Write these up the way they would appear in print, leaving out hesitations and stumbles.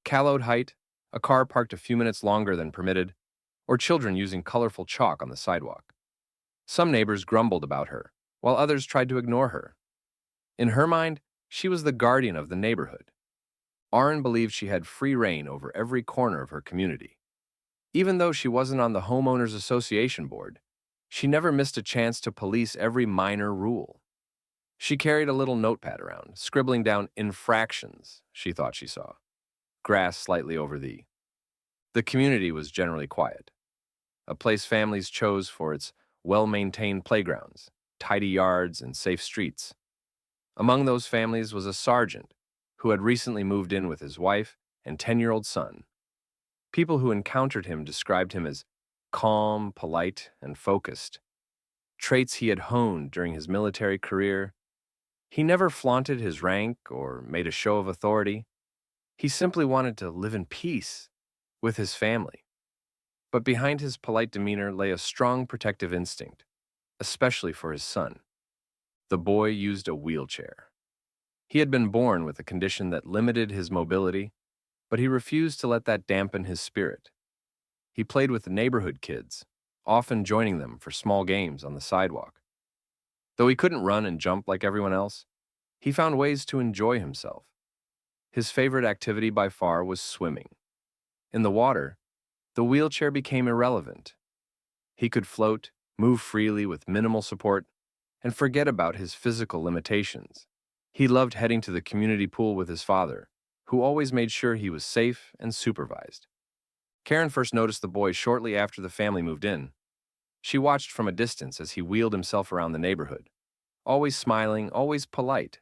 Callowed height, a car parked a few minutes longer than permitted, or children using colorful chalk on the sidewalk. Some neighbors grumbled about her, while others tried to ignore her. In her mind, she was the guardian of the neighborhood. Aaron believed she had free reign over every corner of her community. Even though she wasn't on the homeowners association board, she never missed a chance to police every minor rule. She carried a little notepad around, scribbling down infractions she thought she saw. Grass slightly over the. The community was generally quiet, a place families chose for its well-maintained playgrounds, tidy yards, and safe streets. Among those families was a sergeant who had recently moved in with his wife and 10-year-old son. People who encountered him described him as calm, polite, and focused, traits he had honed during his military career. He never flaunted his rank or made a show of authority. He simply wanted to live in peace with his family. But behind his polite demeanor lay a strong protective instinct, especially for his son. The boy used a wheelchair. He had been born with a condition that limited his mobility, but he refused to let that dampen his spirit. He played with the neighborhood kids, often joining them for small games on the sidewalk. Though he couldn't run and jump like everyone else, he found ways to enjoy himself. His favorite activity by far was swimming. In the water, the wheelchair became irrelevant. He could float, move freely with minimal support, and forget about his physical limitations. He loved heading to the community pool with his father, who always made sure he was safe and supervised. Karen first noticed the boy shortly after the family moved in. She watched from a distance as he wheeled himself around the neighborhood, always smiling, always polite.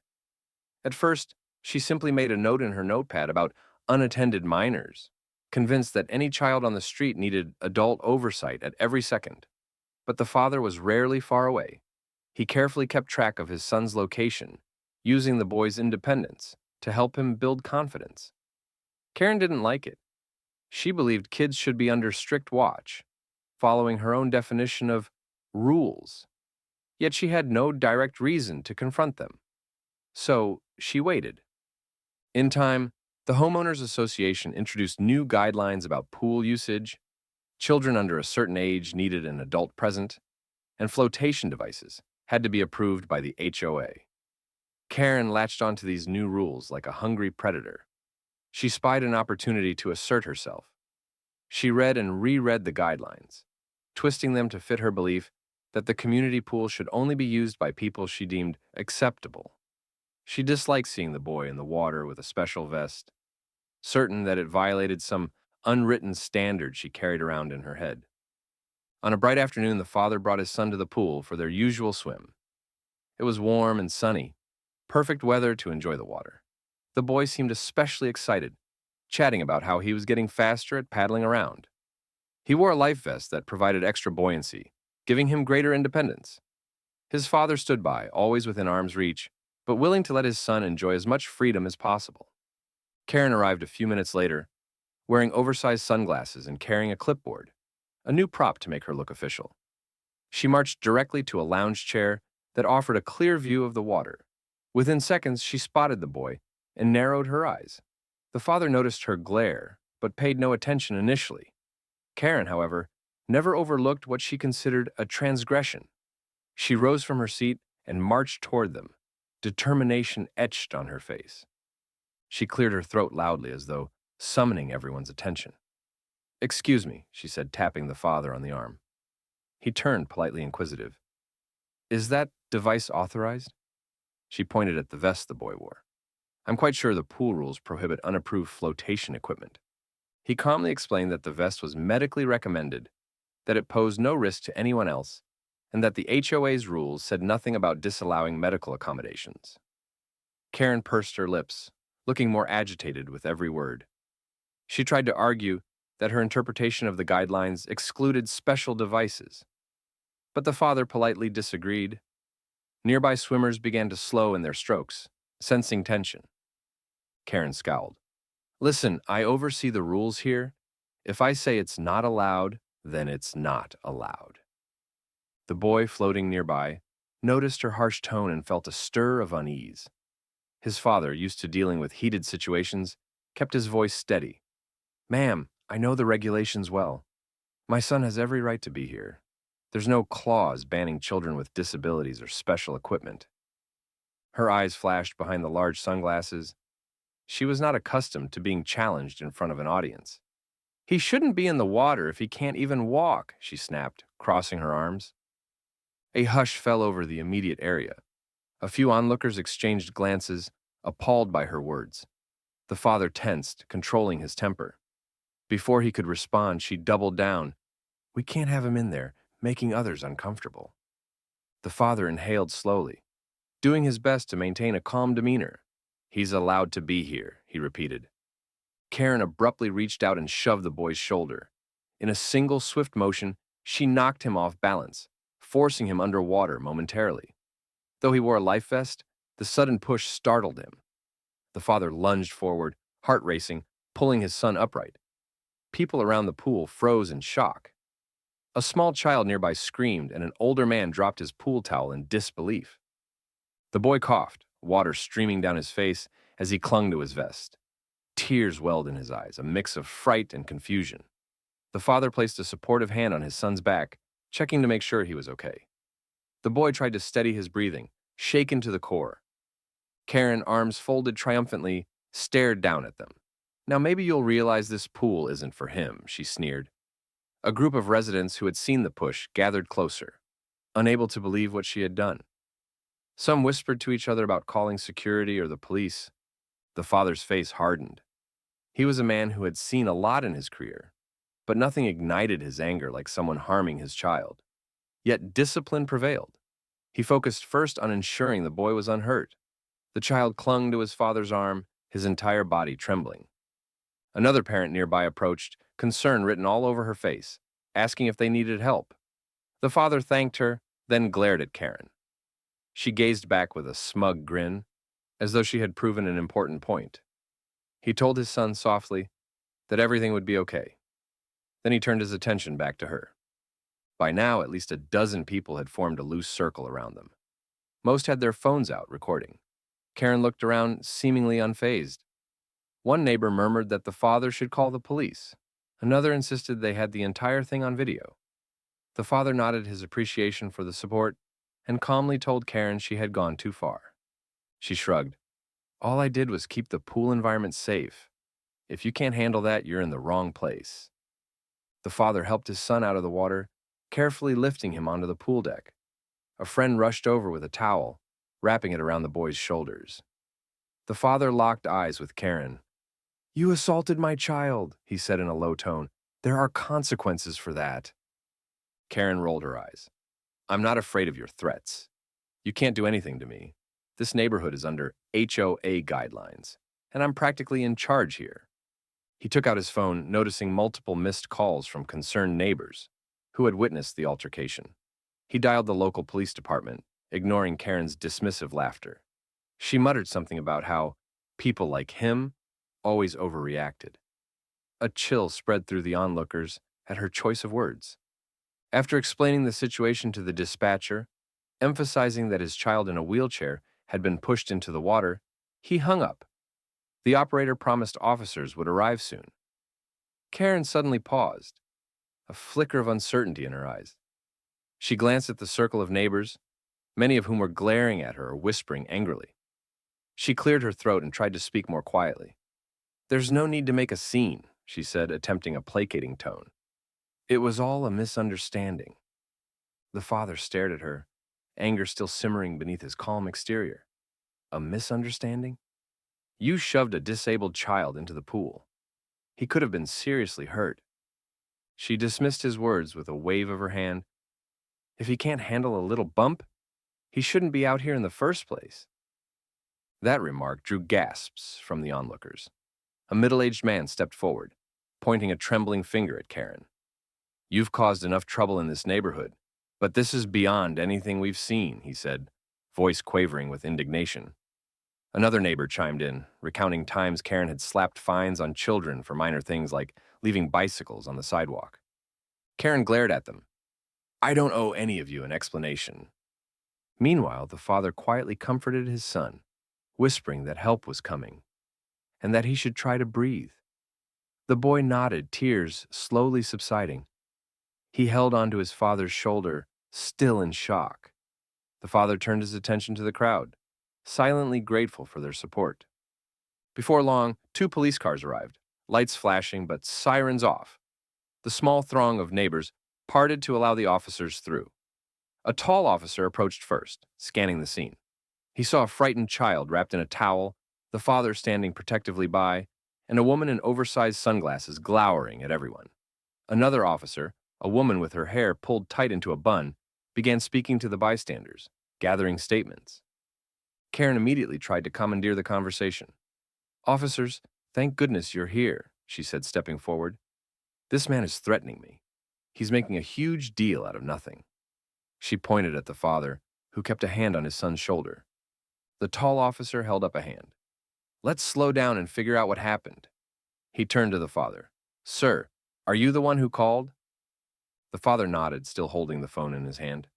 At first, she simply made a note in her notepad about unattended minors, convinced that any child on the street needed adult oversight at every second. But the father was rarely far away. He carefully kept track of his son's location, using the boy's independence to help him build confidence. Karen didn't like it. She believed kids should be under strict watch, following her own definition of rules. Yet she had no direct reason to confront them. So she waited. In time, the Homeowners Association introduced new guidelines about pool usage. Children under a certain age needed an adult present, and flotation devices had to be approved by the HOA. Karen latched onto these new rules like a hungry predator. She spied an opportunity to assert herself. She read and reread the guidelines, twisting them to fit her belief that the community pool should only be used by people she deemed acceptable. She disliked seeing the boy in the water with a special vest, certain that it violated some unwritten standard she carried around in her head. On a bright afternoon, the father brought his son to the pool for their usual swim. It was warm and sunny, perfect weather to enjoy the water. The boy seemed especially excited, chatting about how he was getting faster at paddling around. He wore a life vest that provided extra buoyancy, giving him greater independence. His father stood by, always within arm's reach, but willing to let his son enjoy as much freedom as possible. Karen arrived a few minutes later, wearing oversized sunglasses and carrying a clipboard, a new prop to make her look official. She marched directly to a lounge chair that offered a clear view of the water. Within seconds, she spotted the boy and narrowed her eyes. The father noticed her glare, but paid no attention initially. Karen, however, never overlooked what she considered a transgression. She rose from her seat and marched toward them, determination etched on her face. She cleared her throat loudly as though summoning everyone's attention. "Excuse me," she said, tapping the father on the arm. He turned, politely inquisitive. "Is that device authorized?" She pointed at the vest the boy wore. "I'm quite sure the pool rules prohibit unapproved flotation equipment." He calmly explained that the vest was medically recommended, that it posed no risk to anyone else, and that the HOA's rules said nothing about disallowing medical accommodations. Karen pursed her lips, looking more agitated with every word. She tried to argue that her interpretation of the guidelines excluded special devices, but the father politely disagreed. Nearby swimmers began to slow in their strokes, sensing tension. Karen scowled. "Listen, I oversee the rules here. If I say it's not allowed, then it's not allowed." The boy, floating nearby, noticed her harsh tone and felt a stir of unease. His father, used to dealing with heated situations, kept his voice steady. "Ma'am, I know the regulations well. My son has every right to be here. There's no clause banning children with disabilities or special equipment." Her eyes flashed behind the large sunglasses. She was not accustomed to being challenged in front of an audience. "He shouldn't be in the water if he can't even walk," she snapped, crossing her arms. A hush fell over the immediate area. A few onlookers exchanged glances, appalled by her words. The father tensed, controlling his temper. Before he could respond, she doubled down. "We can't have him in there, making others uncomfortable." The father inhaled slowly, doing his best to maintain a calm demeanor. "He's allowed to be here," he repeated. Karen abruptly reached out and shoved the boy's shoulder. In a single swift motion, she knocked him off balance, forcing him underwater momentarily. Though he wore a life vest, the sudden push startled him. The father lunged forward, heart racing, pulling his son upright. People around the pool froze in shock. A small child nearby screamed, and an older man dropped his pool towel in disbelief. The boy coughed, water streaming down his face as he clung to his vest. Tears welled in his eyes, a mix of fright and confusion. The father placed a supportive hand on his son's back, checking to make sure he was okay. The boy tried to steady his breathing, shaken to the core. Karen, arms folded triumphantly, stared down at them. "Now maybe you'll realize this pool isn't for him," she sneered. A group of residents who had seen the push gathered closer, unable to believe what she had done. Some whispered to each other about calling security or the police. The father's face hardened. He was a man who had seen a lot in his career, but nothing ignited his anger like someone harming his child. Yet discipline prevailed. He focused first on ensuring the boy was unhurt. The child clung to his father's arm, his entire body trembling. Another parent nearby approached, concern written all over her face, asking if they needed help. The father thanked her, then glared at Karen. She gazed back with a smug grin, as though she had proven an important point. He told his son softly that everything would be okay. Then he turned his attention back to her. By now, at least a dozen people had formed a loose circle around them. Most had their phones out, recording. Karen looked around, seemingly unfazed. One neighbor murmured that the father should call the police. Another insisted they had the entire thing on video. The father nodded his appreciation for the support and calmly told Karen she had gone too far. She shrugged. "All I did was keep the pool environment safe. If you can't handle that, you're in the wrong place." The father helped his son out of the water, carefully lifting him onto the pool deck. A friend rushed over with a towel, wrapping it around the boy's shoulders. The father locked eyes with Karen. "You assaulted my child," he said in a low tone. "There are consequences for that." Karen rolled her eyes. "I'm not afraid of your threats. You can't do anything to me. This neighborhood is under HOA guidelines, and I'm practically in charge here." He took out his phone, noticing multiple missed calls from concerned neighbors who had witnessed the altercation. He dialed the local police department, ignoring Karen's dismissive laughter. She muttered something about how people like him always overreacted. A chill spread through the onlookers at her choice of words. After explaining the situation to the dispatcher, emphasizing that his child in a wheelchair had been pushed into the water, he hung up. The operator promised officers would arrive soon. Karen suddenly paused, a flicker of uncertainty in her eyes. She glanced at the circle of neighbors, many of whom were glaring at her or whispering angrily. She cleared her throat and tried to speak more quietly. "There's no need to make a scene," she said, attempting a placating tone. "It was all a misunderstanding." The father stared at her, anger still simmering beneath his calm exterior. "A misunderstanding? You shoved a disabled child into the pool. He could have been seriously hurt." She dismissed his words with a wave of her hand. "If he can't handle a little bump, he shouldn't be out here in the first place." That remark drew gasps from the onlookers. A middle-aged man stepped forward, pointing a trembling finger at Karen. "You've caused enough trouble in this neighborhood, but this is beyond anything we've seen," he said, voice quavering with indignation. Another neighbor chimed in, recounting times Karen had slapped fines on children for minor things like leaving bicycles on the sidewalk. Karen glared at them. "I don't owe any of you an explanation." Meanwhile, the father quietly comforted his son, whispering that help was coming. and that he should try to breathe. The boy nodded, tears slowly subsiding. He held onto his father's shoulder, still in shock. The father turned his attention to the crowd, silently grateful for their support. Before long, 2 police cars arrived, lights flashing but sirens off. The small throng of neighbors parted to allow the officers through. A tall officer approached first, scanning the scene. He saw a frightened child wrapped in a towel, the father standing protectively by, and a woman in oversized sunglasses glowering at everyone. Another officer, a woman with her hair pulled tight into a bun, began speaking to the bystanders, gathering statements. Karen immediately tried to commandeer the conversation. "Officers, thank goodness you're here," she said, stepping forward. "This man is threatening me. He's making a huge deal out of nothing." She pointed at the father, who kept a hand on his son's shoulder. The tall officer held up a hand. "Let's slow down and figure out what happened." He turned to the father. "Sir, are you the one who called?" The father nodded, still holding the phone in his hand.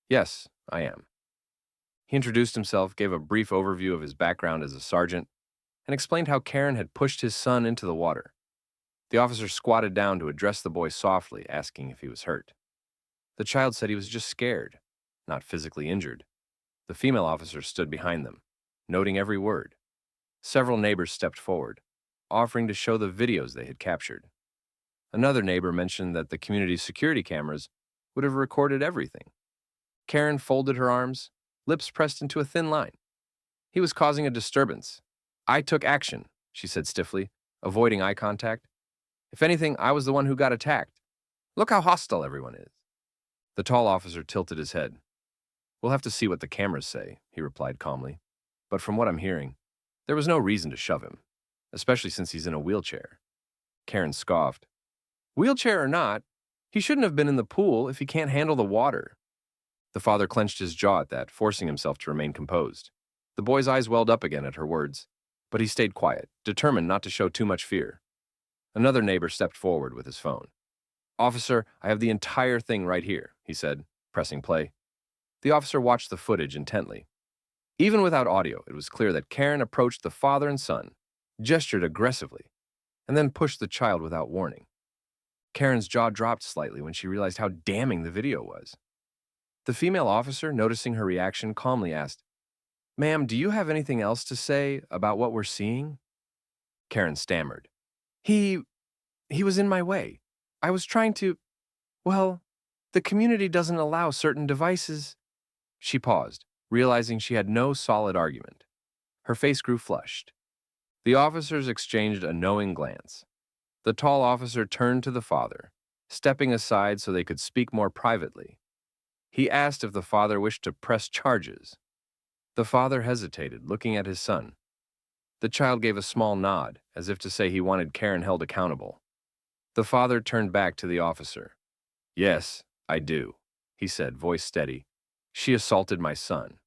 "Yes, I am." He introduced himself, gave a brief overview of his background as a sergeant, and explained how Karen had pushed his son into the water. The officer squatted down to address the boy softly, asking if he was hurt. The child said he was just scared, not physically injured. The female officer stood behind them, noting every word. Several neighbors stepped forward, offering to show the videos they had captured. Another neighbor mentioned that the community's security cameras would have recorded everything. Karen folded her arms, lips pressed into a thin line. "He was causing a disturbance. I took action," she said stiffly, avoiding eye contact. "If anything, I was the one who got attacked. Look how hostile everyone is." The tall officer tilted his head. "We'll have to see what the cameras say," he replied calmly. "But from what I'm hearing, there was no reason to shove him, especially since he's in a wheelchair." Karen scoffed. "Wheelchair or not, he shouldn't have been in the pool if he can't handle the water." The father clenched his jaw at that, forcing himself to remain composed. The boy's eyes welled up again at her words, but he stayed quiet, determined not to show too much fear. Another neighbor stepped forward with his phone. "Officer, I have the entire thing right here," he said, pressing play. The officer watched the footage intently. Even without audio, it was clear that Karen approached the father and son, gestured aggressively, and then pushed the child without warning. Karen's jaw dropped slightly when she realized how damning the video was. The female officer, noticing her reaction, calmly asked, "Ma'am, do you have anything else to say about what we're seeing?" Karen stammered. He was in my way. I was trying to, well, the community doesn't allow certain devices." She paused, realizing she had no solid argument. Her face grew flushed. The officers exchanged a knowing glance. The tall officer turned to the father, stepping aside so they could speak more privately. He asked if the father wished to press charges. The father hesitated, looking at his son. The child gave a small nod, as if to say he wanted Karen held accountable. The father turned back to the officer. "Yes, I do," he said, voice steady. "She assaulted my son.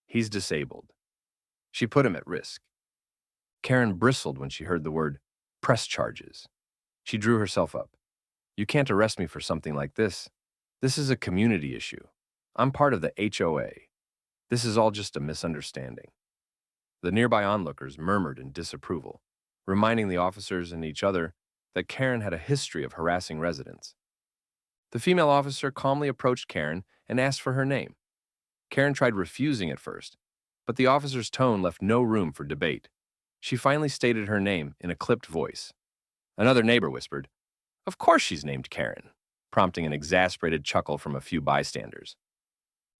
He's disabled. She put him at risk." Karen bristled when she heard the word press charges. She drew herself up. "You can't arrest me for something like this. This is a community issue. I'm part of the HOA. This is all just a misunderstanding." The nearby onlookers murmured in disapproval, reminding the officers and each other that Karen had a history of harassing residents. The female officer calmly approached Karen and asked for her name. Karen tried refusing at first, but the officer's tone left no room for debate. She finally stated her name in a clipped voice. Another neighbor whispered, "Of course she's named Karen," prompting an exasperated chuckle from a few bystanders.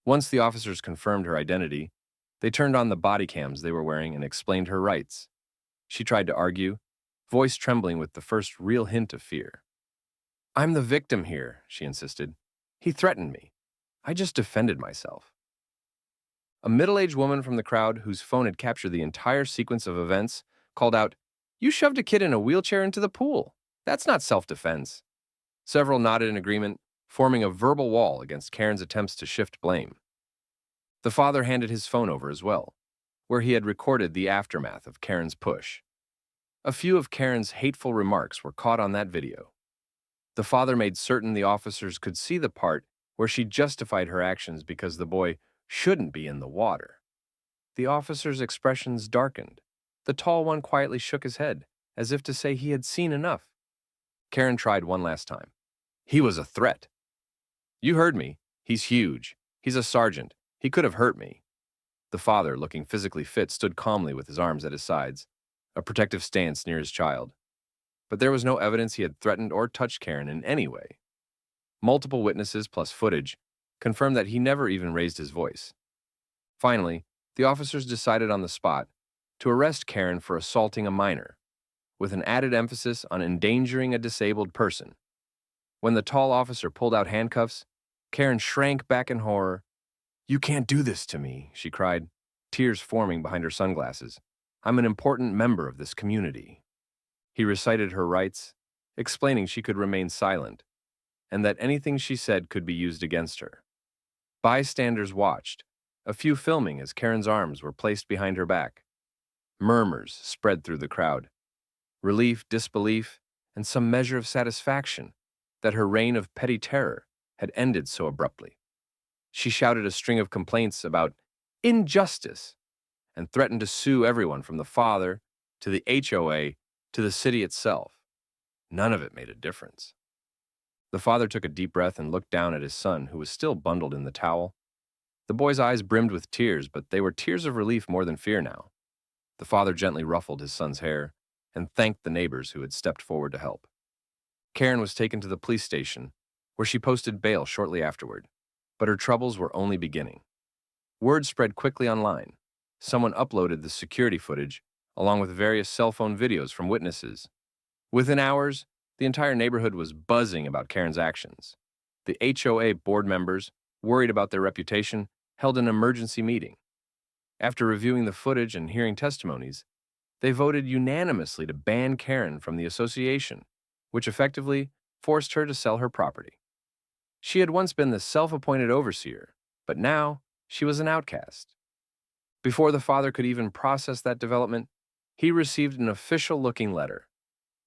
Once the officers confirmed her identity, they turned on the body cams they were wearing and explained her rights. She tried to argue, voice trembling with the first real hint of fear. "I'm the victim here," she insisted. "He threatened me. I just defended myself." A middle-aged woman from the crowd, whose phone had captured the entire sequence of events, called out, "You shoved a kid in a wheelchair into the pool. That's not self-defense." Several nodded in agreement, forming a verbal wall against Karen's attempts to shift blame. The father handed his phone over as well, where he had recorded the aftermath of Karen's push. A few of Karen's hateful remarks were caught on that video. The father made certain the officers could see the part where she justified her actions because the boy shouldn't be in the water. The officers' expressions darkened. The tall one quietly shook his head, as if to say he had seen enough. Karen tried one last time. He was a threat. You heard me. He's huge. He's a sergeant. He could have hurt me. The father, looking physically fit, stood calmly with his arms at his sides, a protective stance near his child. But there was no evidence he had threatened or touched Karen in any way. Multiple witnesses plus footage confirmed that he never even raised his voice. Finally, the officers decided on the spot to arrest Karen for assaulting a minor, with an added emphasis on endangering a disabled person. When the tall officer pulled out handcuffs, Karen shrank back in horror. "You can't do this to me," she cried, tears forming behind her sunglasses. "I'm an important member of this community." He recited her rights, explaining she could remain silent, and that anything she said could be used against her. Bystanders watched, a few filming as Karen's arms were placed behind her back. Murmurs spread through the crowd. Relief, disbelief, and some measure of satisfaction that her reign of petty terror had ended so abruptly. She shouted a string of complaints about injustice and threatened to sue everyone from the father to the HOA to the city itself. None of it made a difference. The father took a deep breath and looked down at his son, who was still bundled in the towel. The boy's eyes brimmed with tears, but they were tears of relief more than fear now. The father gently ruffled his son's hair and thanked the neighbors who had stepped forward to help. Karen was taken to the police station, where she posted bail shortly afterward, but her troubles were only beginning. Word spread quickly online. Someone uploaded the security footage, along with various cell phone videos from witnesses. Within hours, the entire neighborhood was buzzing about Karen's actions. The HOA board members, worried about their reputation, held an emergency meeting. After reviewing the footage and hearing testimonies, they voted unanimously to ban Karen from the association, which effectively forced her to sell her property. She had once been the self-appointed overseer, but now she was an outcast. Before the father could even process that development, he received an official-looking letter.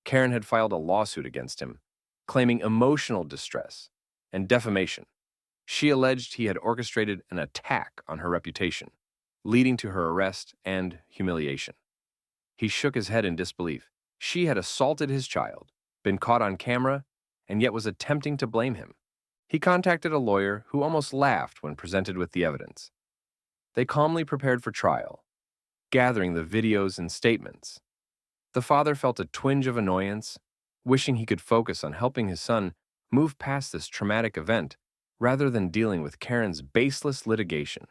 Karen had filed a lawsuit against him, claiming emotional distress and defamation. She alleged he had orchestrated an attack on her reputation, leading to her arrest and humiliation. He shook his head in disbelief. She had assaulted his child, been caught on camera, and yet was attempting to blame him. He contacted a lawyer who almost laughed when presented with the evidence. They calmly prepared for trial, gathering the videos and statements. The father felt a twinge of annoyance, wishing he could focus on helping his son move past this traumatic event rather than dealing with Karen's baseless litigation.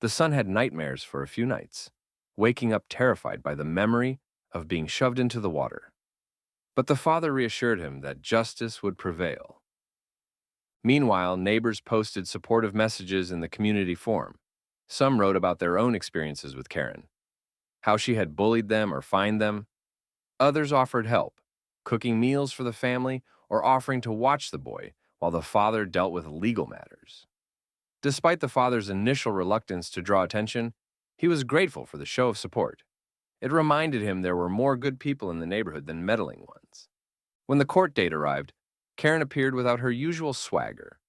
The son had nightmares for a few nights, waking up terrified by the memory of being shoved into the water. But the father reassured him that justice would prevail. Meanwhile, neighbors posted supportive messages in the community forum. Some wrote about their own experiences with Karen, how she had bullied them or fined them. Others offered help, cooking meals for the family or offering to watch the boy while the father dealt with legal matters. Despite the father's initial reluctance to draw attention, he was grateful for the show of support. It reminded him there were more good people in the neighborhood than meddling ones. When the court date arrived, Karen appeared without her usual swagger.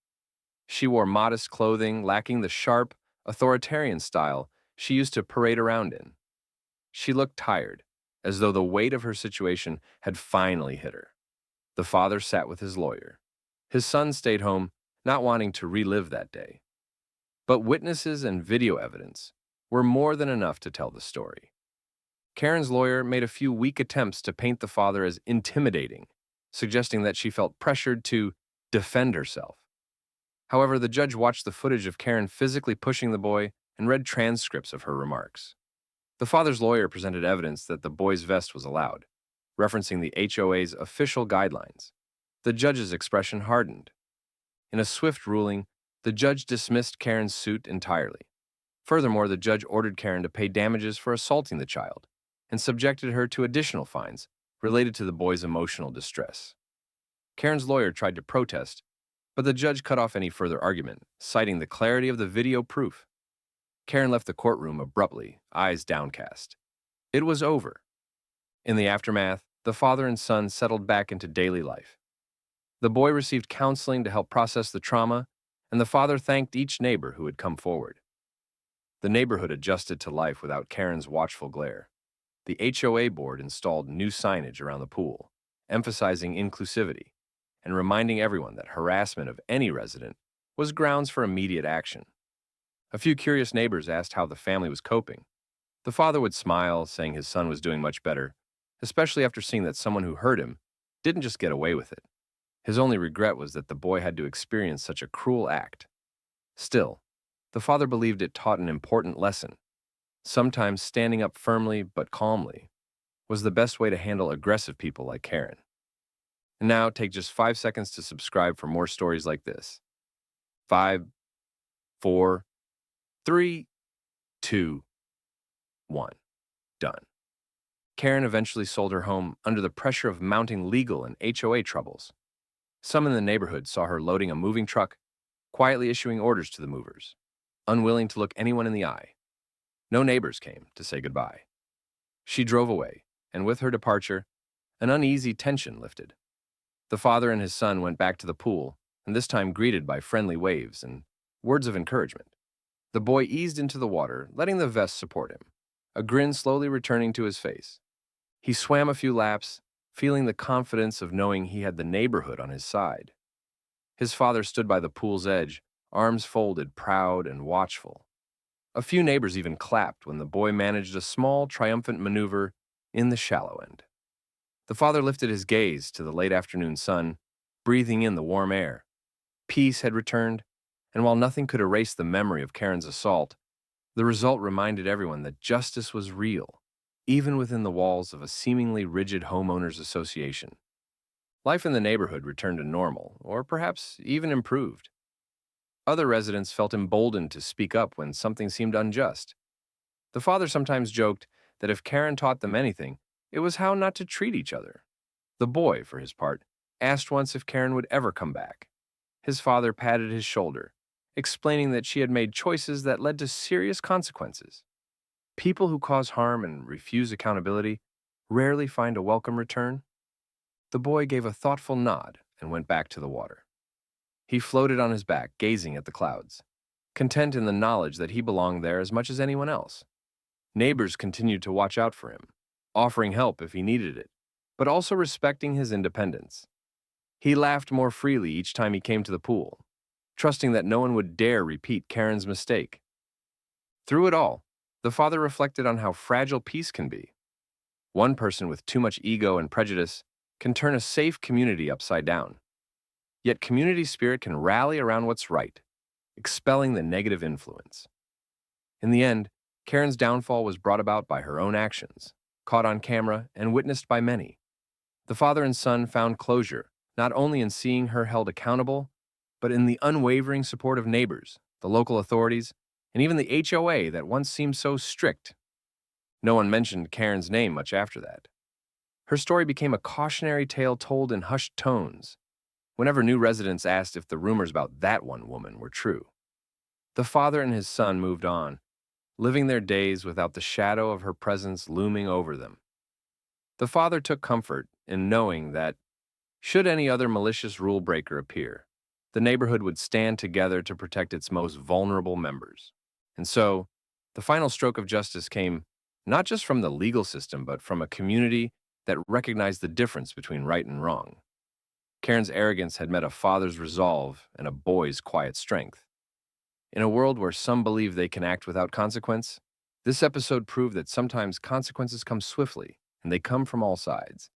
She wore modest clothing, lacking the sharp, authoritarian style she used to parade around in. She looked tired, as though the weight of her situation had finally hit her. The father sat with his lawyer. His son stayed home, not wanting to relive that day. But witnesses and video evidence were more than enough to tell the story. Karen's lawyer made a few weak attempts to paint the father as intimidating, suggesting that she felt pressured to defend herself. However, the judge watched the footage of Karen physically pushing the boy and read transcripts of her remarks. The father's lawyer presented evidence that the boy's vest was allowed, referencing the HOA's official guidelines. The judge's expression hardened. In a swift ruling, the judge dismissed Karen's suit entirely. Furthermore, the judge ordered Karen to pay damages for assaulting the child and subjected her to additional fines related to the boy's emotional distress. Karen's lawyer tried to protest, but the judge cut off any further argument, citing the clarity of the video proof. Karen left the courtroom abruptly, eyes downcast. It was over. In the aftermath, the father and son settled back into daily life. The boy received counseling to help process the trauma, and the father thanked each neighbor who had come forward. The neighborhood adjusted to life without Karen's watchful glare. The HOA board installed new signage around the pool, emphasizing inclusivity and reminding everyone that harassment of any resident was grounds for immediate action. A few curious neighbors asked how the family was coping. The father would smile, saying his son was doing much better, especially after seeing that someone who hurt him didn't just get away with it. His only regret was that the boy had to experience such a cruel act. Still, the father believed it taught an important lesson. Sometimes standing up firmly but calmly was the best way to handle aggressive people like Karen. And now take just 5 seconds to subscribe for more stories like this. 5, 4, 3, 2, 1. Done. Karen eventually sold her home under the pressure of mounting legal and HOA troubles. Some in the neighborhood saw her loading a moving truck, quietly issuing orders to the movers, unwilling to look anyone in the eye. No neighbors came to say goodbye. She drove away, and with her departure, an uneasy tension lifted. The father and his son went back to the pool, and this time greeted by friendly waves and words of encouragement. The boy eased into the water, letting the vest support him, a grin slowly returning to his face. He swam a few laps, feeling the confidence of knowing he had the neighborhood on his side. His father stood by the pool's edge, arms folded, proud and watchful. A few neighbors even clapped when the boy managed a small, triumphant maneuver in the shallow end. The father lifted his gaze to the late afternoon sun, breathing in the warm air. Peace had returned, and while nothing could erase the memory of Karen's assault, the result reminded everyone that justice was real, even within the walls of a seemingly rigid homeowners association. Life in the neighborhood returned to normal, or perhaps even improved. Other residents felt emboldened to speak up when something seemed unjust. The father sometimes joked that if Karen taught them anything, it was how not to treat each other. The boy, for his part, asked once if Karen would ever come back. His father patted his shoulder, explaining that she had made choices that led to serious consequences. People who cause harm and refuse accountability rarely find a welcome return. The boy gave a thoughtful nod and went back to the water. He floated on his back, gazing at the clouds, content in the knowledge that he belonged there as much as anyone else. Neighbors continued to watch out for him, offering help if he needed it, but also respecting his independence. He laughed more freely each time he came to the pool, trusting that no one would dare repeat Karen's mistake. Through it all, the father reflected on how fragile peace can be. One person with too much ego and prejudice can turn a safe community upside down. Yet community spirit can rally around what's right, expelling the negative influence. In the end, Karen's downfall was brought about by her own actions, caught on camera and witnessed by many. The father and son found closure, not only in seeing her held accountable, but in the unwavering support of neighbors, the local authorities, and even the HOA that once seemed so strict. No one mentioned Karen's name much after that. Her story became a cautionary tale told in hushed tones, whenever new residents asked if the rumors about that one woman were true. The father and his son moved on, living their days without the shadow of her presence looming over them. The father took comfort in knowing that, should any other malicious rule breaker appear, the neighborhood would stand together to protect its most vulnerable members. And so, the final stroke of justice came not just from the legal system, but from a community that recognized the difference between right and wrong. Karen's arrogance had met a father's resolve and a boy's quiet strength. In a world where some believe they can act without consequence, this episode proved that sometimes consequences come swiftly, and they come from all sides.